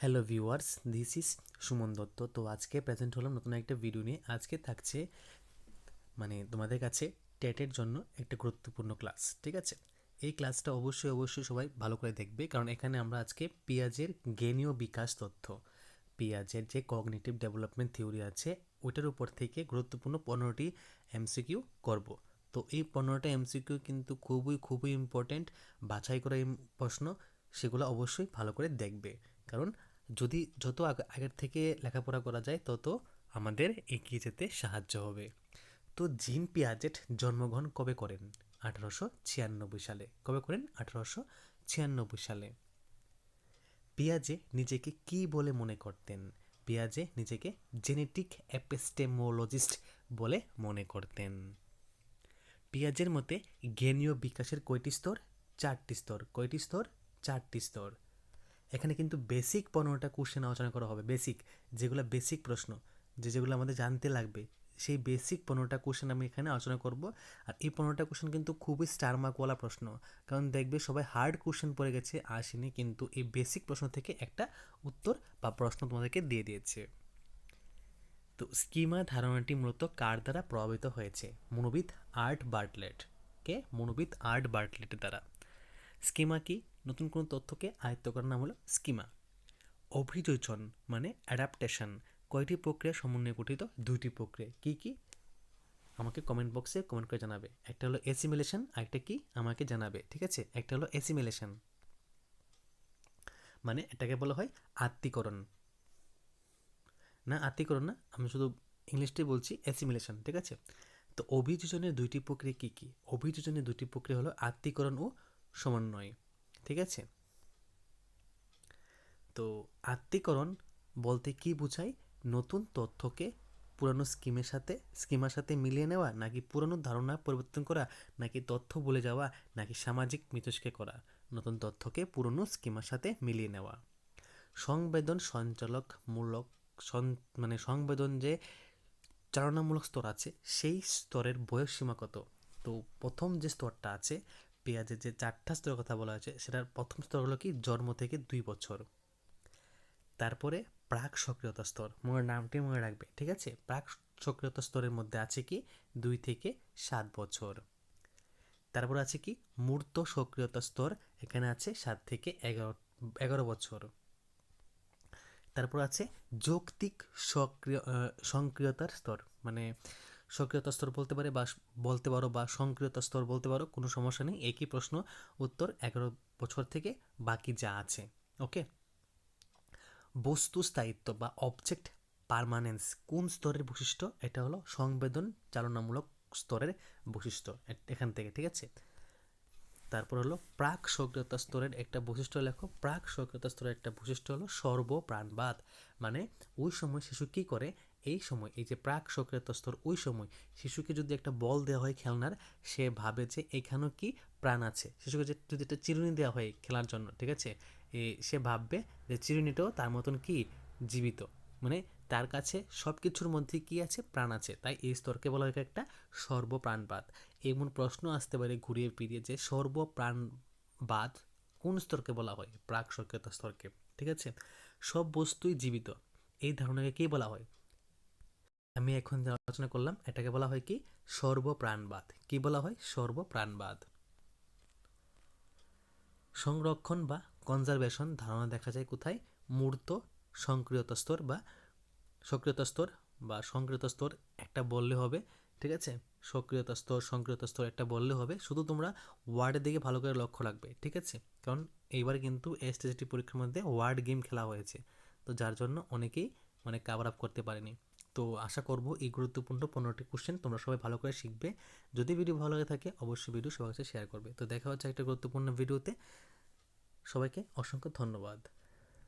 Hello viewers, this is Suman Dutta. তো আজকে present হলাম নতুন একটা ভিডিও নিয়ে। আজকে থাকছে তোমাদের কাছে টেটের জন্য একটা গুরুত্বপূর্ণ ক্লাস, ঠিক আছে? এই ক্লাসটা অবশ্যই সবাই ভালো করে দেখবে, কারণ এখানে আমরা আজকে পিয়াজের জ্ঞানীয় বিকাশ তথ্য, পিয়াজের যে কগনিটিভ ডেভেলপমেন্ট থিওরি আছে ওইটার উপর থেকে গুরুত্বপূর্ণ 15টি এমসিকিউ করব। তো এই 15টা এমসিকিউ কিন্তু খুবই ইম্পর্টেন্ট, বাছাই করা প্রশ্ন। সেগুলো অবশ্যই ভালো করে দেখবে, কারণ যত আগের থেকে লেখাপড়া করা যায় তত আমাদের এগিয়ে যেতে সাহায্য হবে। তো জিন পিয়াজেট জন্মগ্রহণ কবে করেন? 1896 সালে। কবে করেন? 1896 সালে। পিয়াজে নিজেকে কি বলে মনে করতেন? পিয়াজে নিজেকে জেনেটিক এপিস্টেমোলজিস্ট বলে মনে করতেন। পিয়াজের মতে জ্ঞানীয় বিকাশের কয়টি স্তর? 4টি স্তর। কয়টি স্তর? 4টি স্তর। এখানে কিন্তু বেসিক 15টা কোশ্চেন আলোচনা করা হবে। যেগুলো বেসিক প্রশ্ন, যেগুলো আমাদের জানতে লাগবে, সেই বেসিক 15টা কোশ্চেন আমি এখানে আলোচনা করব। আর এই 15টা কোশ্চেন কিন্তু খুবই স্টার মার্কওয়ালা প্রশ্ন, কারণ দেখবে সবাই হার্ড কোশ্চেন পড়ে গেছে, আসেনি, কিন্তু এই বেসিক প্রশ্ন থেকে একটা উত্তর বা প্রশ্ন তোমাদেরকে দিয়ে দিয়েছে। তো স্কিমা ধারণাটি মূলত কার দ্বারা প্রভাবিত হয়েছে? মনোবিদ আর্ট বার্টলেট। মনোবিদ আর্ট বার্টলেটের দ্বারা। স্কিমা কি? নতুন কোনো তথ্যকে আয়ত্ত করার নাম হলো স্কিমা। অভিযোজন মানে অ্যাডাপ্টেশন কয়টি প্রক্রিয়া সমন্বয়ে গঠিত? 2টি প্রক্রিয়া। কি কি? আমাকে কমেন্ট বক্সে কমেন্ট করে জানাবে। একটা হলো অ্যাসিমিলেশন, আরেকটা কি আমাকে জানাবে, ঠিক আছে? একটা হলো অ্যাসিমিলেশন, মানে এটাকে বলা হয় আত্মীকরণ। আত্মীকরণ না, আমি শুধু ইংলিশটাই বলছি, অ্যাসিমিলেশন, ঠিক আছে? তো অভিযোজনের 2টি প্রক্রিয়া কি কি? অভিযোজনের 2টি প্রক্রিয়া হলো আত্মীকরণ ও সমন্বয়, ঠিক আছে? তো আত্মীকরণ বলতে কি বোঝায়? নতুন তথ্যকে পুরানো স্কিমার সাথে মিলিয়ে নেওয়া, নাকি পুরানো ধারণা পরিবর্তন করা, নাকি তথ্য ভুলে যাওয়া, নাকি সামাজিক মিথস্ক্রিয়া করা? নতুন তথ্যকে পুরনো স্কিমার সাথে মিলিয়ে নেওয়া। সংবেদন সঞ্চালকমূলক সংবেদন যে চালনামূলক স্তর আছে, সেই স্তরের বয়স সীমা কত? তো প্রথম যে স্তরটা আছে, পেঁয়াজের যে 4টা স্তরের কথা বলা হয়েছে, সেটার প্রথম স্তর হলো কি জন্ম থেকে 2 বছর। তারপরে প্রাক সক্রিয়তা স্তর, নামটি মনে রাখবে, ঠিক আছে? প্রাক সক্রিয়তা স্তরের মধ্যে আছে কি 2 থেকে 7 বছর। তারপর আছে কি মূর্ত সক্রিয়তা স্তর, এখানে আছে 7 থেকে 11 বছর। তারপর আছে যৌক্তিক সক্রিয়তার স্তর, মানে সক্রিয়তা স্তর বলতে পারো বা সক্রিয়তা স্তর বলতে পারো, কোনো সমস্যা নেই, একই প্রশ্ন উত্তর। 11 বছর থেকে বাকি যা আছে, ওকে। বস্তু স্থায়িত্ব বা অবজেক্ট পার্মানেন্স কোন স্তরের বৈশিষ্ট্য? এটা হলো সংবেদন চালনামূলক স্তরের বৈশিষ্ট্য, এখান থেকে, ঠিক আছে? তারপর হলো প্রাক সক্রিয়তা স্তরের একটা বৈশিষ্ট্য লেখো। প্রাক সক্রিয়তা স্তরের একটা বৈশিষ্ট্য হলো সর্বপ্রাণবাদ, মানে ওই সময় শিশু কি করে? এই সময়, এই যে প্রাক সক্রিয়তা স্তর, ওই সময় শিশুকে যদি একটা বল দেওয়া হয় খেলনার, সে ভাবে যে এখানেও কি প্রাণ আছে। শিশুকে যদি একটা চিরুনি দেওয়া হয় খেলার জন্য, ঠিক আছে, সে ভাববে যে চিরুনিটাও তার মতন কি জীবিত, মানে তার কাছে সব কিছুর মধ্যে কি আছে? প্রাণ আছে। তাই এই স্তরকে বলা হয় একটা সর্বপ্রাণবাদ। এমন প্রশ্ন আসতে পারে ঘুরিয়ে ফিরিয়ে যে সর্বপ্রাণবাদ কোন স্তরকে বলা হয়? প্রাক সক্রিয়তা স্তরকে, ঠিক আছে? সব বস্তুই জীবিত, এই ধারণাকে কি বলা হয়? আমি এখন যে আলোচনা করলাম এটাকে বলা হয় কি সর্বপ্রাণবাদ। কি বলা হয়? সর্বপ্রাণবাদ। সংরক্ষণ বা কনজারভেশন ধারণা দেখা যায় কোথায়? মূর্ত সক্রিয়তা স্তর বা সক্রিয়তা স্তর বা সংক্রিয়তা স্তর একটা বললে হবে, ঠিক আছে? সংক্রিয়তা স্তর একটা বললে হবে। শুধু তোমরা ওয়ার্ডের দিকে ভালো করে লক্ষ্য রাখবে, ঠিক আছে? কারণ এইবার কিন্তু এসটিএসটি পরীক্ষার মধ্যে ওয়ার্ড গেম খেলা হয়েছে, তো যার জন্য অনেকেই কাভার আপ করতে পারেনি। তো আশা করব এই গুরুত্বপূর্ণ 15টি কোশ্চেন তোমরা সবাই ভালো করে শিখবে। যদি ভিডিও ভালো লাগে থাকে অবশ্যই ভিডিও সবার কাছে শেয়ার করবে। তো দেখা হচ্ছে একটা গুরুত্বপূর্ণ ভিডিওতে। সবাইকে অসংখ্য ধন্যবাদ।